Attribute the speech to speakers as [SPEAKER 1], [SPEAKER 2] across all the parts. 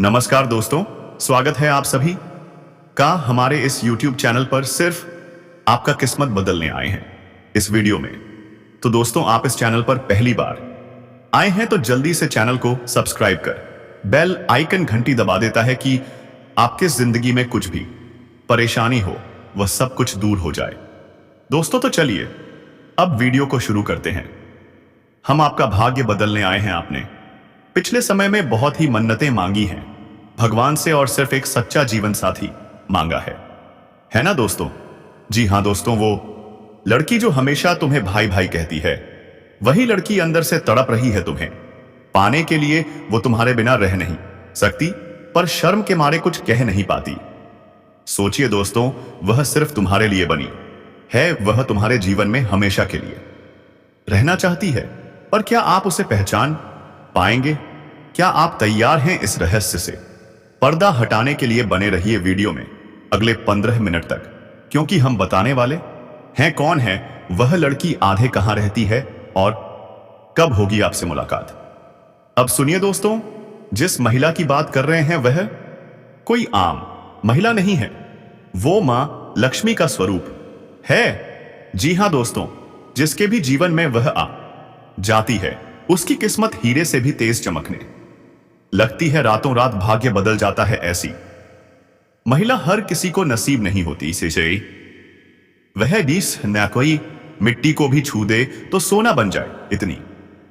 [SPEAKER 1] नमस्कार दोस्तों, स्वागत है आप सभी का हमारे इस YouTube चैनल पर। सिर्फ आपका किस्मत बदलने आए हैं इस वीडियो में। तो दोस्तों, आप इस चैनल पर पहली बार आए हैं तो जल्दी से चैनल को सब्सक्राइब कर बेल आइकन घंटी दबा देता है कि आपके जिंदगी में कुछ भी परेशानी हो वह सब कुछ दूर हो जाए। दोस्तों, तो चलिए अब वीडियो को शुरू करते हैं। हम आपका भाग्य बदलने आए हैं। आपने पिछले समय में बहुत ही मन्नतें मांगी हैं भगवान से और सिर्फ एक सच्चा जीवन साथी मांगा है ना दोस्तों? जी हाँ दोस्तों, वो लड़की जो हमेशा तुम्हें भाई भाई कहती है, वही लड़की अंदर से तड़प रही है तुम्हें पाने के लिए। वो तुम्हारे बिना रह नहीं सकती, पर शर्म के मारे कुछ कह नहीं पाती। सोचिए दोस्तों, वह सिर्फ तुम्हारे लिए बनी है। वह तुम्हारे जीवन में हमेशा के लिए रहना चाहती है, पर क्या आप उसे पहचान पाएंगे? क्या आप तैयार हैं इस रहस्य से पर्दा हटाने के लिए? बने रहिए वीडियो में अगले 15 मिनट तक, क्योंकि हम बताने वाले हैं कौन है वह लड़की, आधे कहां रहती है और कब होगी आपसे मुलाकात। अब सुनिए दोस्तों, जिस महिला की बात कर रहे हैं वह कोई आम महिला नहीं है, वो मां लक्ष्मी का स्वरूप है। जी हां दोस्तों, जिसके भी जीवन में वह आ जाती है उसकी किस्मत हीरे से भी तेज चमकने लगती है। रातों रात भाग्य बदल जाता है। ऐसी महिला हर किसी को नसीब नहीं होती। इसे वह डिस न कोई मिट्टी को भी छू दे तो सोना बन जाए, इतनी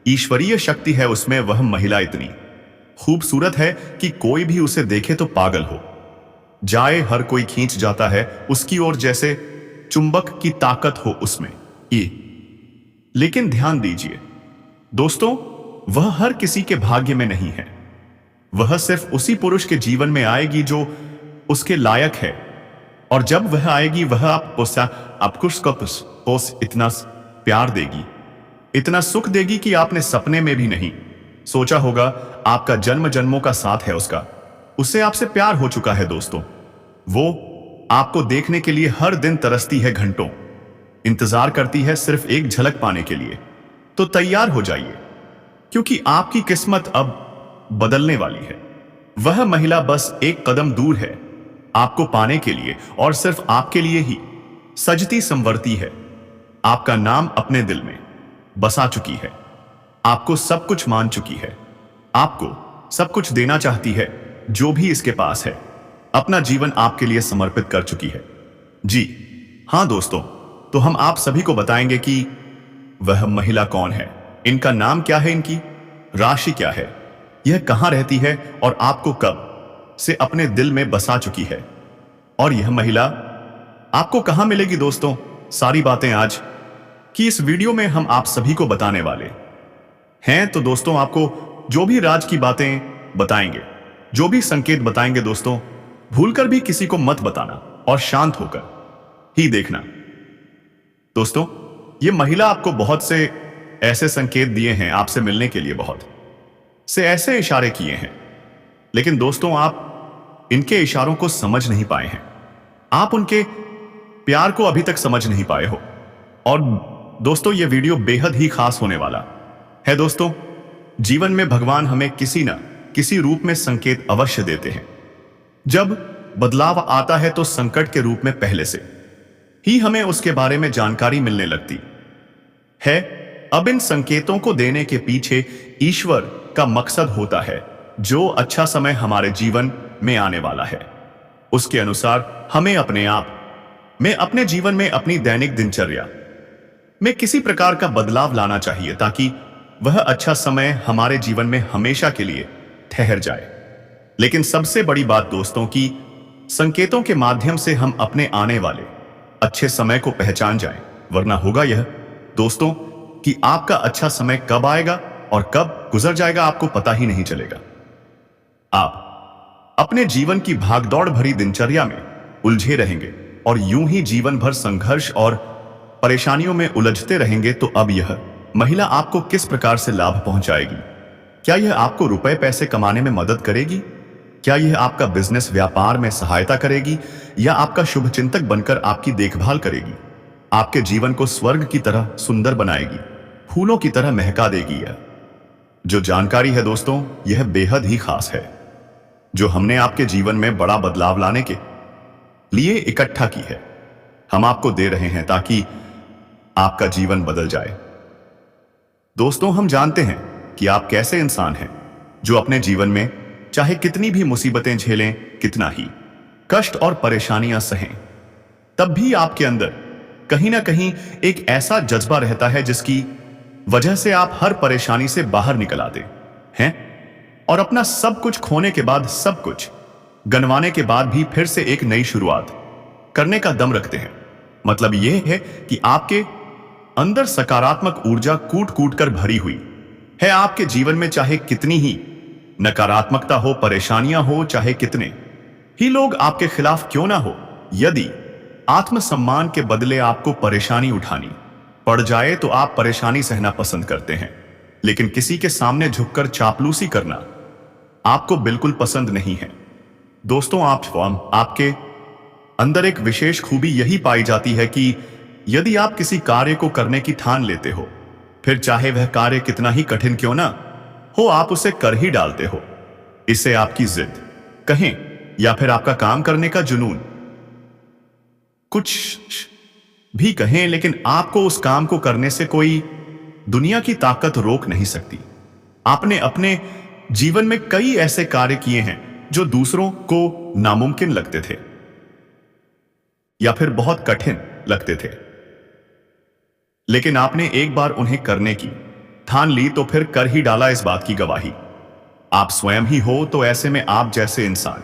[SPEAKER 1] ईश्वरीय शक्ति है उसमें। वह महिला इतनी खूबसूरत है कि कोई भी उसे देखे तो पागल हो जाए। हर कोई खींच जाता है उसकी ओर, जैसे चुंबक की ताकत हो उसमें। लेकिन ध्यान दीजिए दोस्तों, वह हर किसी के भाग्य में नहीं है। वह सिर्फ उसी पुरुष के जीवन में आएगी जो उसके लायक है। और जब वह आएगी वह आपको इतना प्यार देगी, इतना सुख देगी कि आपने सपने में भी नहीं सोचा होगा। आपका जन्म जन्मों का साथ है उसका, उससे आपसे प्यार हो चुका है दोस्तों। वो आपको देखने के लिए हर दिन तरसती है, घंटों इंतजार करती है सिर्फ एक झलक पाने के लिए। तो तैयार हो जाइए, क्योंकि आपकी किस्मत अब बदलने वाली है। वह महिला बस एक कदम दूर है आपको पाने के लिए, और सिर्फ आपके लिए ही सजती संवरती है। आपका नाम अपने दिल में बसा चुकी है, आपको सब कुछ मान चुकी है, आपको सब कुछ देना चाहती है। जो भी इसके पास है अपना जीवन आपके लिए समर्पित कर चुकी है। जी हां दोस्तों, तो हम आप सभी को बताएंगे कि वह महिला कौन है, इनका नाम क्या है, इनकी राशि क्या है, यह कहां रहती है और आपको कब से अपने दिल में बसा चुकी है, और यह महिला आपको कहां मिलेगी। दोस्तों, सारी बातें आज की इस वीडियो में हम आप सभी को बताने वाले हैं। तो दोस्तों, आपको जो भी राज की बातें बताएंगे, जो भी संकेत बताएंगे दोस्तों, भूलकर भी किसी को मत बताना और शांत होकर ही देखना। दोस्तों, ये महिला आपको बहुत से ऐसे संकेत दिए हैं आपसे मिलने के लिए, बहुत से ऐसे इशारे किए हैं, लेकिन दोस्तों आप इनके इशारों को समझ नहीं पाए हैं। आप उनके प्यार को अभी तक समझ नहीं पाए हो। और दोस्तों, ये वीडियो बेहद ही खास होने वाला है। दोस्तों, जीवन में भगवान हमें किसी न किसी रूप में संकेत अवश्य देते हैं। जब बदलाव आता है तो संकट के रूप में पहले से ही हमें उसके बारे में जानकारी मिलने लगती है। अब इन संकेतों को देने के पीछे ईश्वर का मकसद होता है। जो अच्छा समय हमारे जीवन में आने वाला है, उसके अनुसार हमें अपने आप में, अपने जीवन में, अपनी दैनिक दिनचर्या में किसी प्रकार का बदलाव लाना चाहिए, ताकि वह अच्छा समय हमारे जीवन में हमेशा के लिए ठहर जाए। लेकिन सबसे बड़ी बात दोस्तों, कि संकेतों के माध्यम से हम अपने आने वाले अच्छे समय को पहचान जाएं, वरना होगा यह दोस्तों कि आपका अच्छा समय कब आएगा और कब गुजर जाएगा आपको पता ही नहीं चलेगा। आप अपने जीवन की भागदौड़ भरी दिनचर्या में उलझे रहेंगे और यूं ही जीवन भर संघर्ष और परेशानियों में उलझते रहेंगे। तो अब यह महिला आपको किस प्रकार से लाभ पहुंचाएगी? क्या यह आपको रुपए पैसे कमाने में मदद करेगी? क्या यह आपका बिजनेस व्यापार में सहायता करेगी, या आपका शुभचिंतक बनकर आपकी देखभाल करेगी, आपके जीवन को स्वर्ग की तरह सुंदर बनाएगी, फूलों की तरह महका देगी? यह जो जानकारी है दोस्तों, यह बेहद ही खास है। जो हमने आपके जीवन में बड़ा बदलाव लाने के लिए इकट्ठा की है, हम आपको दे रहे हैं ताकि आपका जीवन बदल जाए। दोस्तों, हम जानते हैं कि आप कैसे इंसान हैं जो अपने जीवन में चाहे कितनी भी मुसीबतें झेलें, कितना ही कष्ट और परेशानियां सहें, तब भी आपके अंदर कहीं ना कहीं एक ऐसा जज्बा रहता है जिसकी वजह से आप हर परेशानी से बाहर निकल आते हैं और अपना सब कुछ खोने के बाद, सब कुछ गंवाने के बाद भी फिर से एक नई शुरुआत करने का दम रखते हैं। मतलब यह है कि आपके अंदर सकारात्मक ऊर्जा कूट कूट कर भरी हुई है। आपके जीवन में चाहे कितनी ही नकारात्मकता हो, परेशानियां हो, चाहे कितने ही लोग आपके खिलाफ क्यों ना हो, यदि आत्मसम्मान के बदले आपको परेशानी उठानी पड़ जाए तो आप परेशानी सहना पसंद करते हैं। लेकिन किसी के सामने झुककर चापलूसी करना आपको बिल्कुल पसंद नहीं है। दोस्तों, आपके अंदर एक विशेष खूबी यही पाई जाती है कि यदि आप किसी कार्य को करने की ठान लेते हो, फिर चाहे वह कार्य कितना ही कठिन क्यों ना हो, आप उसे कर ही डालते हो। इसे आपकी जिद कहें या फिर आपका काम करने का जुनून, कुछ भी कहें, लेकिन आपको उस काम को करने से कोई दुनिया की ताकत रोक नहीं सकती। आपने अपने जीवन में कई ऐसे कार्य किए हैं जो दूसरों को नामुमकिन लगते थे या फिर बहुत कठिन लगते थे, लेकिन आपने एक बार उन्हें करने की ठान ली तो फिर कर ही डाला। इस बात की गवाही आप स्वयं ही हो। तो ऐसे में आप जैसे इंसान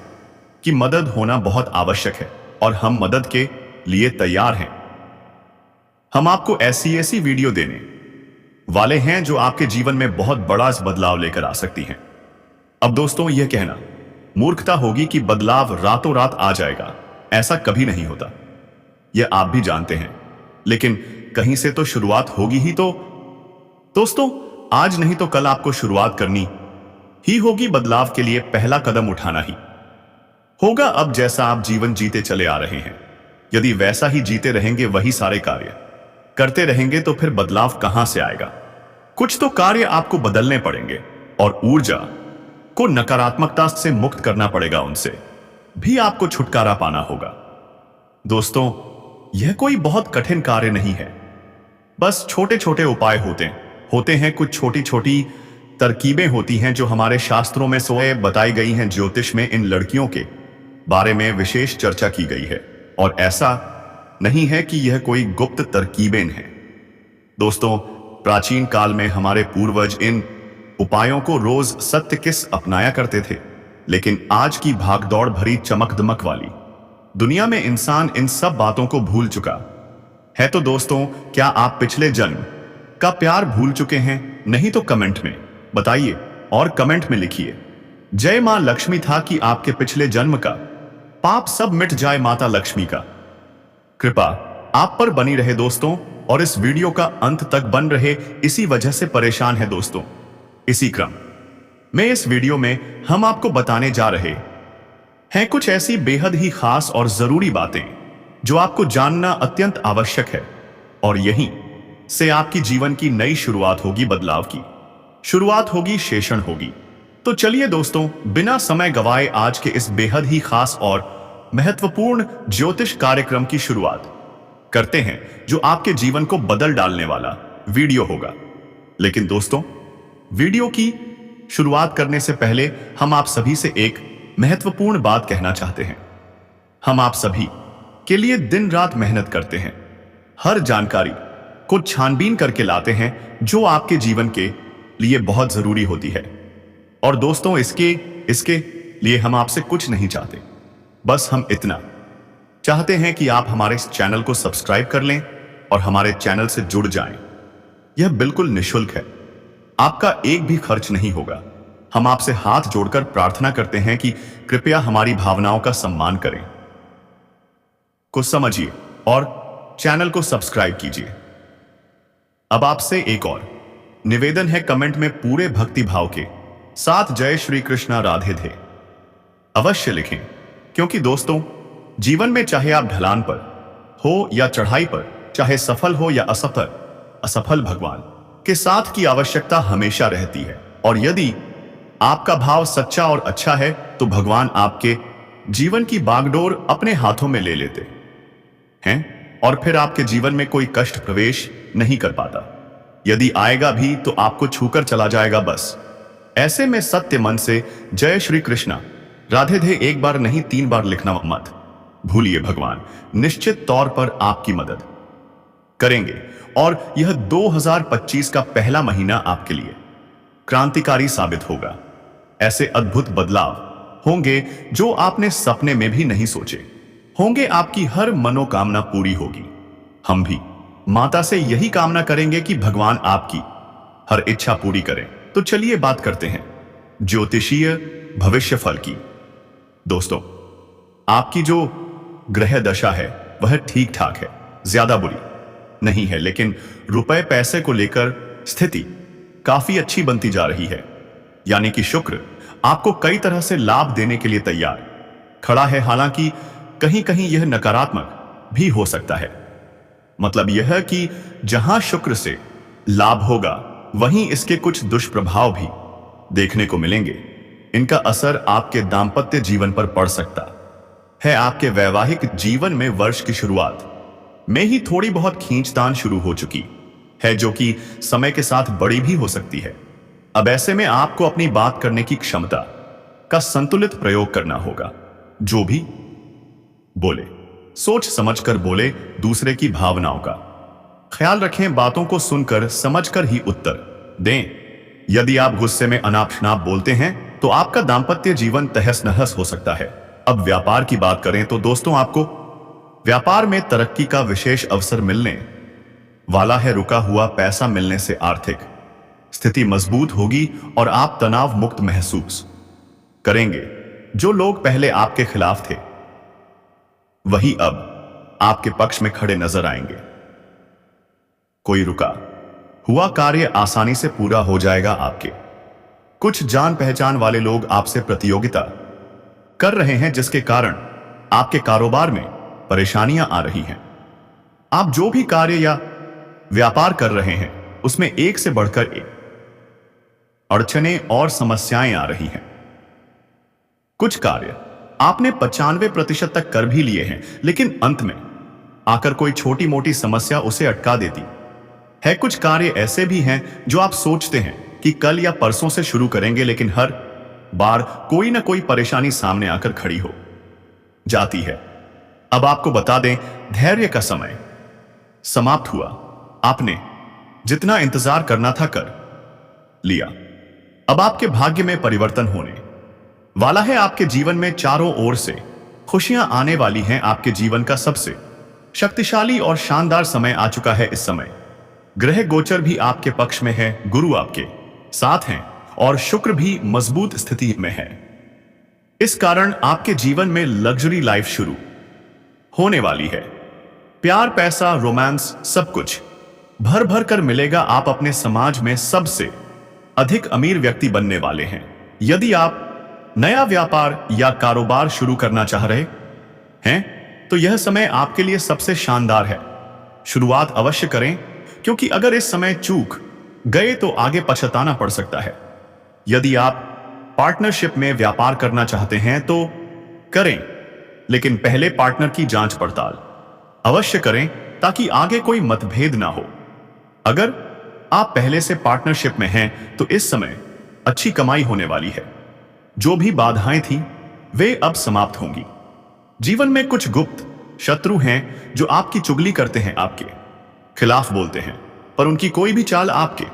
[SPEAKER 1] की मदद होना बहुत आवश्यक है और हम मदद के लिए तैयार हैं। हम आपको ऐसी वीडियो देने वाले हैं जो आपके जीवन में बहुत बड़ा बदलाव लेकर आ सकती हैं। अब दोस्तों, यह कहना मूर्खता होगी कि बदलाव रातों रात आ जाएगा। ऐसा कभी नहीं होता, यह आप भी जानते हैं, लेकिन कहीं से तो शुरुआत होगी ही। तो दोस्तों, आज नहीं तो कल आपको शुरुआत करनी ही होगी। बदलाव के लिए पहला कदम उठाना ही होगा। अब जैसा आप जीवन जीते चले आ रहे हैं, यदि वैसा ही जीते रहेंगे, वही सारे कार्य करते रहेंगे, तो फिर बदलाव कहां से आएगा। कुछ तो कार्य आपको बदलने पड़ेंगे और ऊर्जा को नकारात्मकता से मुक्त करना पड़ेगा। उनसे भी आपको छुटकारा पाना होगा। दोस्तों, यह कोई बहुत कठिन कार्य नहीं है, बस छोटे छोटे उपाय होते हैं। कुछ छोटी छोटी तरकीबें होती हैं जो हमारे शास्त्रों में बताई गई हैं। ज्योतिष में इन लड़कियों के बारे में विशेष चर्चा की गई है और ऐसा नहीं है कि यह कोई गुप्त तरकीबें हैं। दोस्तों, प्राचीन काल में हमारे पूर्वज इन उपायों को रोज सत्य किस अपनाया करते थे, लेकिन आज की भागदौड़ भरी चमक दमक वाली दुनिया में इंसान इन सब बातों को भूल चुका है। तो दोस्तों, क्या आप पिछले जन्म का प्यार भूल चुके हैं? नहीं तो कमेंट में बताइए और कमेंट में लिखिए, जय मां लक्ष्मी था कि आपके पिछले जन्म का पाप सब मिट जाए। माता लक्ष्मी का कृपा आप पर बनी रहे दोस्तों, और इस वीडियो का अंत तक बन रहे, इसी वजह से परेशान है दोस्तों। इसी क्रम में इस वीडियो में हम आपको बताने जा रहे हैं कुछ ऐसी बेहद ही खास और जरूरी बातें जो आपको जानना अत्यंत आवश्यक है, और यहीं से आपकी जीवन की नई शुरुआत होगी। बदलाव की शुरुआत होगी, शेषण होगी। तो चलिए दोस्तों, बिना समय गवाए आज के इस बेहद ही खास और महत्वपूर्ण ज्योतिष कार्यक्रम की शुरुआत करते हैं, जो आपके जीवन को बदल डालने वाला वीडियो होगा। लेकिन दोस्तों, वीडियो की शुरुआत करने से पहले हम आप सभी से एक महत्वपूर्ण बात कहना चाहते हैं। हम आप सभी के लिए दिन रात मेहनत करते हैं, हर जानकारी को छानबीन करके लाते हैं जो आपके जीवन के लिए बहुत जरूरी होती है। और दोस्तों, इसके लिए हम आपसे कुछ नहीं चाहते, बस हम इतना चाहते हैं कि आप हमारे इस चैनल को सब्सक्राइब कर लें और हमारे चैनल से जुड़ जाएं। यह बिल्कुल निःशुल्क है, आपका एक भी खर्च नहीं होगा। हम आपसे हाथ जोड़कर प्रार्थना करते हैं कि कृपया हमारी भावनाओं का सम्मान करें, को समझिए और चैनल को सब्सक्राइब कीजिए। अब आपसे एक और निवेदन है, कमेंट में पूरे भक्ति भाव के साथ जय श्री कृष्णा राधे थे अवश्य लिखें, क्योंकि दोस्तों, जीवन में चाहे आप ढलान पर हो या चढ़ाई पर, चाहे सफल हो या असफल, भगवान के साथ की आवश्यकता हमेशा रहती है। और यदि आपका भाव सच्चा और अच्छा है तो भगवान आपके जीवन की बागडोर अपने हाथों में ले लेते हैं और फिर आपके जीवन में कोई कष्ट प्रवेश नहीं कर पाता। यदि आएगा भी तो आपको छूकर चला जाएगा बस। ऐसे में सत्य मन से जय श्री कृष्णा राधे थे एक बार नहीं 3 बार लिखना मत भूलिए। भगवान निश्चित तौर पर आपकी मदद करेंगे और यह 2025 का पहला महीना आपके लिए क्रांतिकारी साबित होगा। ऐसे अद्भुत बदलाव होंगे जो आपने सपने में भी नहीं सोचे होंगे। आपकी हर मनोकामना पूरी होगी। हम भी माता से यही कामना करेंगे कि भगवान आपकी हर इच्छा पूरी करें। तो चलिए बात करते हैं ज्योतिषीय भविष्य फल की। दोस्तों, आपकी जो ग्रह दशा है वह ठीक ठाक है, ज्यादा बुरी नहीं है, लेकिन रुपए पैसे को लेकर स्थिति काफी अच्छी बनती जा रही है। यानी कि शुक्र आपको कई तरह से लाभ देने के लिए तैयार खड़ा है। हालांकि कहीं कहीं यह नकारात्मक भी हो सकता है। मतलब यह कि जहां शुक्र से लाभ होगा वहीं इसके कुछ दुष्प्रभाव भी देखने को मिलेंगे। इनका असर आपके दांपत्य जीवन पर पड़ सकता है। आपके वैवाहिक जीवन में वर्ष की शुरुआत में ही थोड़ी बहुत खींचतान शुरू हो चुकी है, जो कि समय के साथ बड़ी भी हो सकती है। अब ऐसे में आपको अपनी बात करने की क्षमता का संतुलित प्रयोग करना होगा। जो भी बोले सोच समझकर बोले, दूसरे की भावनाओं का ख्याल रखें, बातों को सुनकर समझकर ही उत्तर दें। यदि आप गुस्से में अनाप शनाप बोलते हैं तो आपका दांपत्य जीवन तहस नहस हो सकता है। अब व्यापार की बात करें तो दोस्तों, आपको व्यापार में तरक्की का विशेष अवसर मिलने वाला है। रुका हुआ पैसा मिलने से आर्थिक स्थिति मजबूत होगी और आप तनाव मुक्त महसूस करेंगे। जो लोग पहले आपके खिलाफ थे वही अब आपके पक्ष में खड़े नजर आएंगे। कोई रुका हुआ कार्य आसानी से पूरा हो जाएगा। आपके कुछ जान पहचान वाले लोग आपसे प्रतियोगिता कर रहे हैं, जिसके कारण आपके कारोबार में परेशानियां आ रही हैं। आप जो भी कार्य या व्यापार कर रहे हैं उसमें एक से बढ़कर एक अड़चनें और समस्याएं आ रही हैं। कुछ कार्य आपने 95% तक कर भी लिए हैं, लेकिन अंत में आकर कोई छोटी मोटी समस्या उसे अटका देती है। कुछ कार्य ऐसे भी हैं जो आप सोचते हैं कि कल या परसों से शुरू करेंगे, लेकिन हर बार कोई ना कोई परेशानी सामने आकर खड़ी हो जाती है। अब आपको बता दें, धैर्य का समय समाप्त हुआ। आपने जितना इंतजार करना था कर लिया। अब आपके भाग्य में परिवर्तन होने वाला है। आपके जीवन में चारों ओर से खुशियां आने वाली हैं। आपके जीवन का सबसे शक्तिशाली और शानदार समय आ चुका है। इस समय ग्रह गोचर भी आपके पक्ष में है, गुरु आपके साथ हैं और शुक्र भी मजबूत स्थिति में है। इस कारण आपके जीवन में लग्जरी लाइफ शुरू होने वाली है। प्यार, पैसा, रोमांस सब कुछ भर भर कर मिलेगा। आप अपने समाज में सबसे अधिक अमीर व्यक्ति बनने वाले हैं। यदि आप नया व्यापार या कारोबार शुरू करना चाह रहे हैं तो यह समय आपके लिए सबसे शानदार है। शुरुआत अवश्य करें, क्योंकि अगर इस समय चूक गए तो आगे पछताना पड़ सकता है। यदि आप पार्टनरशिप में व्यापार करना चाहते हैं तो करें, लेकिन पहले पार्टनर की जांच पड़ताल अवश्य करें ताकि आगे कोई मतभेद ना हो। अगर आप पहले से पार्टनरशिप में हैं तो इस समय अच्छी कमाई होने वाली है। जो भी बाधाएं थी वे अब समाप्त होंगी। जीवन में कुछ गुप्त शत्रु हैं जो आपकी चुगली करते हैं, आपके खिलाफ बोलते हैं, पर उनकी कोई भी चाल आपके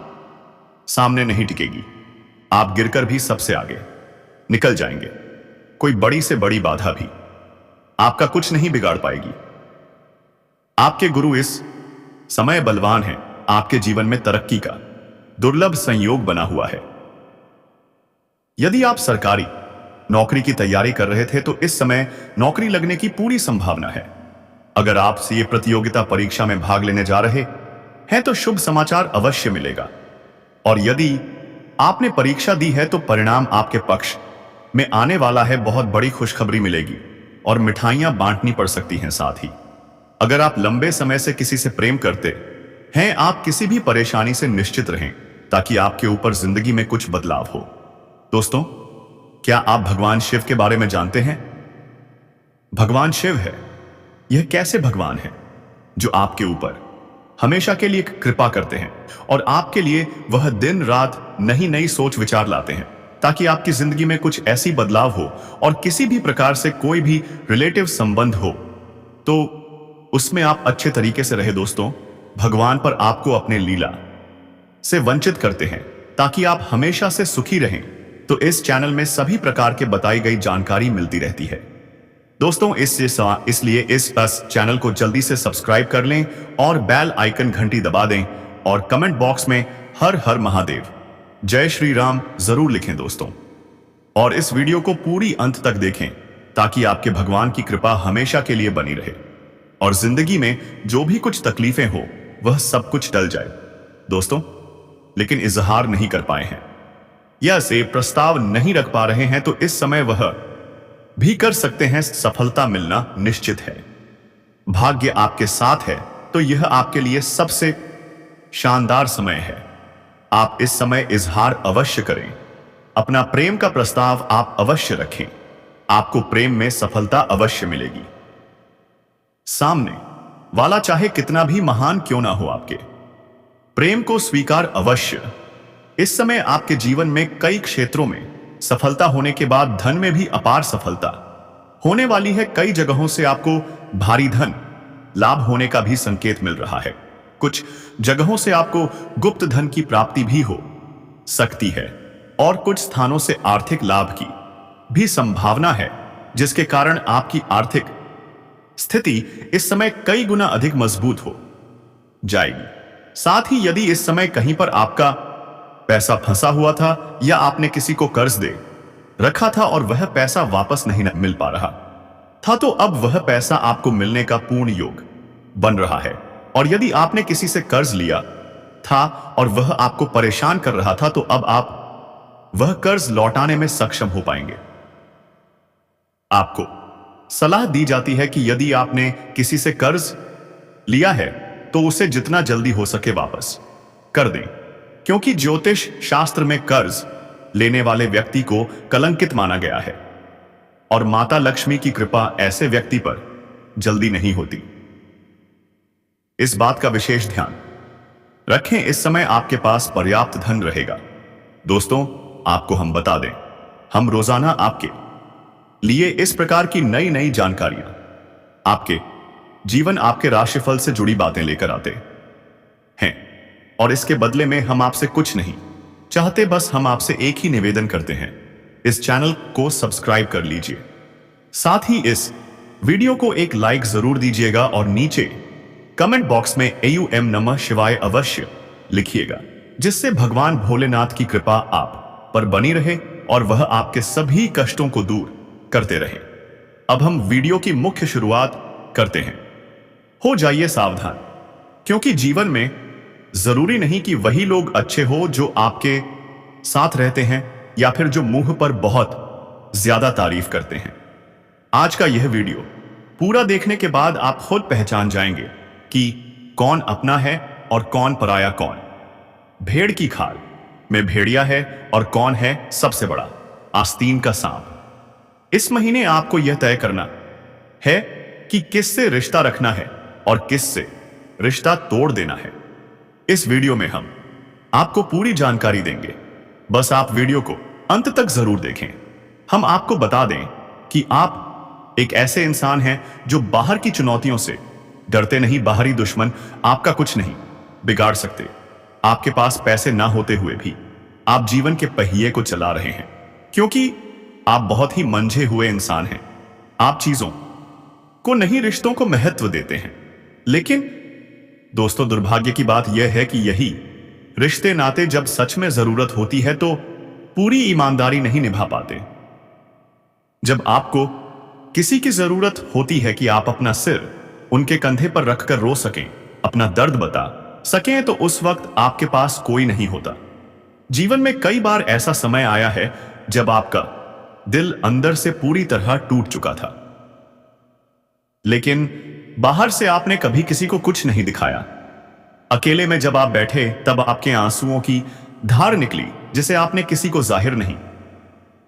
[SPEAKER 1] सामने नहीं टिकेगी। आप गिरकर भी सबसे आगे निकल जाएंगे। कोई बड़ी से बड़ी बाधा भी आपका कुछ नहीं बिगाड़ पाएगी। आपके गुरु इस समय बलवान हैं। आपके जीवन में तरक्की का दुर्लभ संयोग बना हुआ है। यदि आप सरकारी नौकरी की तैयारी कर रहे थे तो इस समय नौकरी लगने की पूरी संभावना है। अगर आप सीए प्रतियोगिता परीक्षा में भाग लेने जा रहे हैं तो शुभ समाचार अवश्य मिलेगा। और यदि आपने परीक्षा दी है तो परिणाम आपके पक्ष में आने वाला है। बहुत बड़ी खुशखबरी मिलेगी और मिठाइयां बांटनी पड़ सकती हैं। साथ ही अगर आप लंबे समय से किसी से प्रेम करते हैं, आप किसी भी परेशानी से निश्चित रहें ताकि आपके ऊपर जिंदगी में कुछ बदलाव हो। दोस्तों, क्या आप भगवान शिव के बारे में जानते हैं? भगवान शिव है, यह कैसे भगवान है जो आपके ऊपर हमेशा के लिए कृपा करते हैं और आपके लिए वह दिन रात नई नई सोच विचार लाते हैं ताकि आपकी जिंदगी में कुछ ऐसी बदलाव हो और किसी भी प्रकार से कोई भी रिलेटिव संबंध हो तो उसमें आप अच्छे तरीके से रहे। दोस्तों, भगवान पर आपको अपने लीला से वंचित करते हैं ताकि आप हमेशा से सुखी रहें। तो इस चैनल में सभी प्रकार के बताई गई जानकारी मिलती रहती है। दोस्तों, इसलिए इस चैनल को जल्दी से सब्सक्राइब कर लें और बेल आइकन घंटी दबा दें और कमेंट बॉक्स में हर हर महादेव, जय श्री राम जरूर लिखें दोस्तों। और इस वीडियो को पूरी अंत तक देखें ताकि आपके भगवान की कृपा हमेशा के लिए बनी रहे और जिंदगी में जो भी कुछ तकलीफें हो वह सब कुछ टल जाए। दोस्तों, लेकिन इजहार नहीं कर पाए हैं या से प्रस्ताव नहीं रख पा रहे हैं तो इस समय वह भी कर सकते हैं। सफलता मिलना निश्चित है। भाग्य आपके साथ है तो यह आपके लिए सबसे शानदार समय है। आप इस समय इजहार अवश्य करें। अपना प्रेम का प्रस्ताव आप अवश्य रखें। आपको प्रेम में सफलता अवश्य मिलेगी। सामने वाला चाहे कितना भी महान क्यों ना हो, आपके प्रेम को स्वीकार अवश्य। इस समय आपके जीवन में कई क्षेत्रों में सफलता होने के बाद धन में भी अपार सफलता होने वाली है। कई जगहों से आपको भारी धन लाभ होने का भी संकेत मिल रहा है। कुछ जगहों से आपको गुप्त धन की प्राप्ति भी हो सकती है और कुछ स्थानों से आर्थिक लाभ की भी संभावना है, जिसके कारण आपकी आर्थिक स्थिति इस समय कई गुना अधिक मजबूत हो जाएगी। साथ ही यदि इस समय कहीं पर आपका पैसा फंसा हुआ था या आपने किसी को कर्ज दे रखा था और वह पैसा वापस नहीं मिल पा रहा था तो अब वह पैसा आपको मिलने का पूर्ण योग बन रहा है। और यदि आपने किसी से कर्ज लिया था और वह आपको परेशान कर रहा था तो अब आप वह कर्ज लौटाने में सक्षम हो पाएंगे। आपको सलाह दी जाती है कि यदि आपने किसी से कर्ज लिया है तो उसे जितना जल्दी हो सके वापस कर दें, क्योंकि ज्योतिष शास्त्र में कर्ज लेने वाले व्यक्ति को कलंकित माना गया है और माता लक्ष्मी की कृपा ऐसे व्यक्ति पर जल्दी नहीं होती। इस बात का विशेष ध्यान रखें। इस समय आपके पास पर्याप्त धन रहेगा। दोस्तों, आपको हम बता दें, हम रोजाना आपके लिए इस प्रकार की नई नई जानकारियां आपके जीवन, आपके राशिफल से जुड़ी बातें लेकर आते हैं और इसके बदले में हम आपसे कुछ नहीं चाहते, बस हम आपसे एक ही निवेदन करते हैं, इस चैनल को सब्सक्राइब कर लीजिए। साथ ही इस वीडियो को एक लाइक जरूर दीजिएगा और नीचे कमेंट बॉक्स में AUM नमः शिवाय अवश्य लिखिएगा, जिससे भगवान भोलेनाथ की कृपा आप पर बनी रहे और वह आपके सभी कष्टों को दूर करते रहे। अब हम वीडियो की मुख्य शुरुआत करते हैं। हो जाइए सावधान, क्योंकि जीवन में जरूरी नहीं कि वही लोग अच्छे हो जो आपके साथ रहते हैं या फिर जो मुंह पर बहुत ज्यादा तारीफ करते हैं। आज का यह वीडियो पूरा देखने के बाद आप खुद पहचान जाएंगे कि कौन अपना है और कौन पराया, कौन भेड़ की खाल में भेड़िया है और कौन है सबसे बड़ा आस्तीन का सांप। इस महीने आपको यह तय करना है कि किससे रिश्ता रखना है और किससे रिश्ता तोड़ देना है। इस वीडियो में हम आपको पूरी जानकारी देंगे, बस आप वीडियो को अंत तक जरूर देखें। हम आपको बता दें कि आप एक ऐसे इंसान हैं जो बाहर की चुनौतियों से डरते नहीं। बाहरी दुश्मन आपका कुछ नहीं बिगाड़ सकते। आपके पास पैसे ना होते हुए भी आप जीवन के पहिए को चला रहे हैं, क्योंकि आप बहुत ही मंझे हुए इंसान हैं। आप चीजों को नहीं, रिश्तों को महत्व देते हैं। लेकिन दोस्तों, दुर्भाग्य की बात यह है कि यही रिश्ते नाते जब सच में जरूरत होती है तो पूरी ईमानदारी नहीं निभा पाते। जब आपको किसी की जरूरत होती है कि आप अपना सिर उनके कंधे पर रखकर रो सकें, अपना दर्द बता सकें, तो उस वक्त आपके पास कोई नहीं होता। जीवन में कई बार ऐसा समय आया है जब आपका दिल अंदर से पूरी तरह टूट चुका था, लेकिन बाहर से आपने कभी किसी को कुछ नहीं दिखाया। अकेले में जब आप बैठे तब आपके आंसुओं की धार निकली जिसे आपने किसी को जाहिर नहीं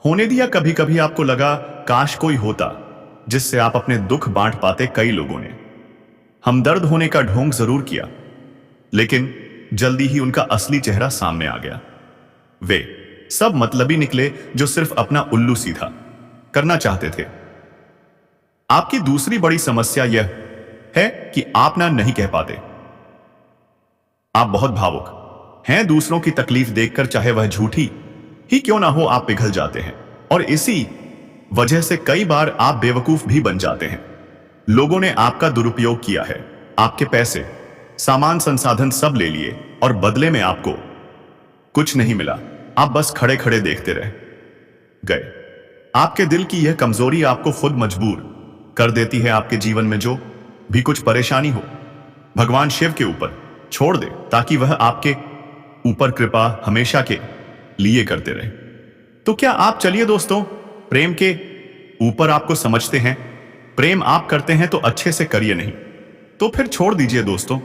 [SPEAKER 1] होने दिया। कभी कभी आपको लगा काश कोई होता जिससे आप अपने दुख बांट पाते। कई लोगों ने हमदर्द होने का ढोंग जरूर किया, लेकिन जल्दी ही उनका असली चेहरा सामने आ गया। वे सब मतलबी निकले जो सिर्फ अपना उल्लू सीधा करना चाहते थे। आपकी दूसरी बड़ी समस्या यह है कि आप ना नहीं कह पाते। आप बहुत भावुक हैं। दूसरों की तकलीफ देखकर, चाहे वह झूठी ही क्यों ना हो, आप पिघल जाते हैं और इसी वजह से कई बार आप बेवकूफ भी बन जाते हैं। लोगों ने आपका दुरुपयोग किया है, आपके पैसे, सामान, संसाधन सब ले लिए और बदले में आपको कुछ नहीं मिला। आप बस खड़े खड़े देखते रह गए। आपके दिल की यह कमजोरी आपको खुद मजबूर कर देती है। आपके जीवन में जो भी कुछ परेशानी हो, भगवान शिव के ऊपर छोड़ दे, ताकि वह आपके ऊपर कृपा हमेशा के लिए करते रहे। तो क्या आप, चलिए दोस्तों, प्रेम के ऊपर आपको समझते हैं। प्रेम आप करते हैं तो अच्छे से करिए, नहीं तो फिर छोड़ दीजिए। दोस्तों,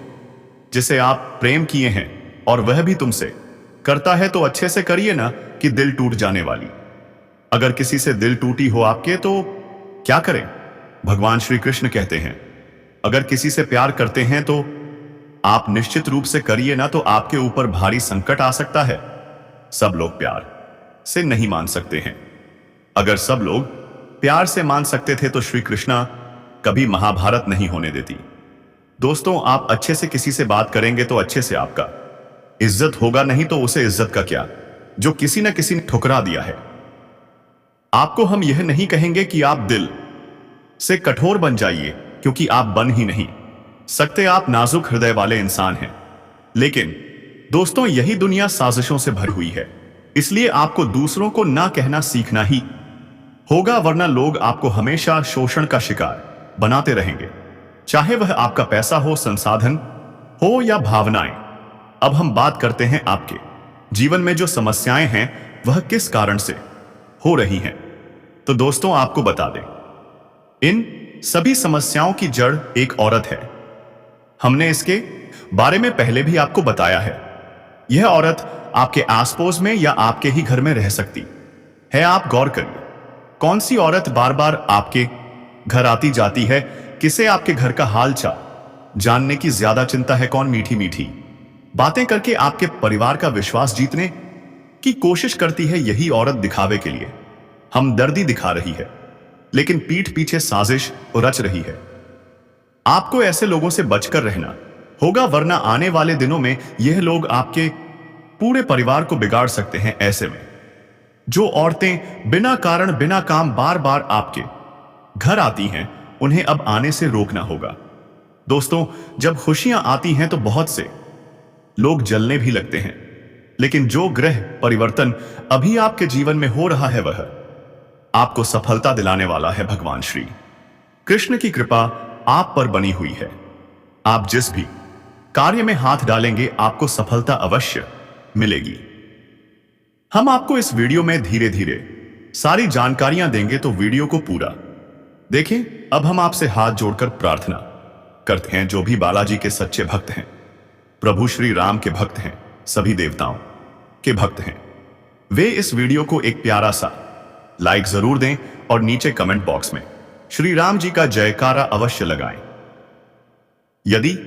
[SPEAKER 1] जिसे आप प्रेम किए हैं और वह भी तुमसे करता है तो अच्छे से करिए ना कि दिल टूट जाने वाली। अगर किसी से दिल टूटी हो आपके तो क्या करें? भगवान श्री कृष्ण कहते हैं, अगर किसी से प्यार करते हैं तो आप निश्चित रूप से करिए ना, तो आपके ऊपर भारी संकट आ सकता है। सब लोग प्यार से नहीं मान सकते हैं। अगर सब लोग प्यार से मान सकते थे तो श्री कृष्णा कभी महाभारत नहीं होने देती। दोस्तों, आप अच्छे से किसी से बात करेंगे तो अच्छे से आपका इज्जत होगा, नहीं तो उसे इज्जत का क्या जो किसी न किसी ने ठुकरा दिया है। आपको हम यह नहीं कहेंगे कि आप दिल से कठोर बन जाइए, क्योंकि आप बन ही नहीं सकते। आप नाजुक हृदय वाले इंसान हैं। लेकिन दोस्तों, यही दुनिया साजिशों से भरी हुई है, इसलिए आपको दूसरों को ना कहना सीखना ही होगा, वरना लोग आपको हमेशा शोषण का शिकार बनाते रहेंगे, चाहे वह आपका पैसा हो, संसाधन हो या भावनाएं। अब हम बात करते हैं आपके जीवन में जो समस्याएं हैं वह किस कारण से हो रही हैं। तो दोस्तों, आपको बता दें, इन सभी समस्याओं की जड़ एक औरत है। हमने इसके बारे में पहले भी आपको बताया है। यह औरत आपके आस पड़ोस में या आपके ही घर में रह सकती है। आप गौर करिए, कौन सी औरत बार बार आपके घर आती जाती है? किसे आपके घर का हाल चाल जानने की ज्यादा चिंता है? कौन मीठी मीठी बातें करके आपके परिवार का विश्वास जीतने की कोशिश करती है? यही औरत दिखावे के लिए हमदर्दी दिखा रही है, लेकिन पीठ पीछे साजिश रच रही है। आपको ऐसे लोगों से बचकर रहना होगा, वरना आने वाले दिनों में यह लोग आपके पूरे परिवार को बिगाड़ सकते हैं। ऐसे में जो औरतें बिना कारण, बिना काम बार बार आपके घर आती हैं, उन्हें अब आने से रोकना होगा। दोस्तों, जब खुशियां आती हैं तो बहुत से लोग जलने भी लगते हैं, लेकिन जो ग्रह परिवर्तन अभी आपके जीवन में हो रहा है वह आपको सफलता दिलाने वाला है। भगवान श्री कृष्ण की कृपा आप पर बनी हुई है। आप जिस भी कार्य में हाथ डालेंगे आपको सफलता अवश्य मिलेगी। हम आपको इस वीडियो में धीरे धीरे सारी जानकारियां देंगे, तो वीडियो को पूरा देखें। अब हम आपसे हाथ जोड़कर प्रार्थना करते हैं, जो भी बालाजी के सच्चे भक्त हैं, प्रभु श्री राम के भक्त हैं, सभी देवताओं के भक्त हैं, वे इस वीडियो को एक प्यारा सा लाइक जरूर दें और नीचे कमेंट बॉक्स में श्री राम जी का जयकारा अवश्य लगाएं। यदि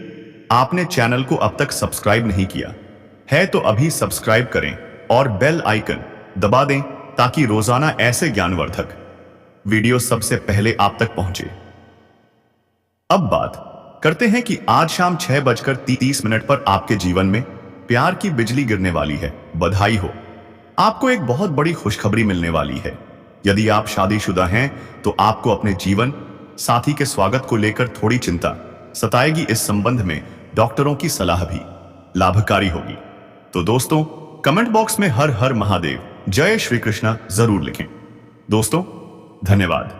[SPEAKER 1] आपने चैनल को अब तक सब्सक्राइब नहीं किया है तो अभी सब्सक्राइब करें और बेल आइकन दबा दें, ताकि रोजाना ऐसे ज्ञानवर्धक वीडियो सबसे पहले आप तक पहुंचे। अब बात करते हैं कि आज शाम 6:30 पर आपके जीवन में प्यार की बिजली गिरने वाली है। बधाई हो, आपको एक बहुत बड़ी खुशखबरी मिलने वाली है। यदि आप शादीशुदा हैं तो आपको अपने जीवन साथी के स्वागत को लेकर थोड़ी चिंता सताएगी। इस संबंध में डॉक्टरों की सलाह भी लाभकारी होगी। तो दोस्तों, कमेंट बॉक्स में हर हर महादेव, जय श्री कृष्णा जरूर लिखें। दोस्तों, धन्यवाद।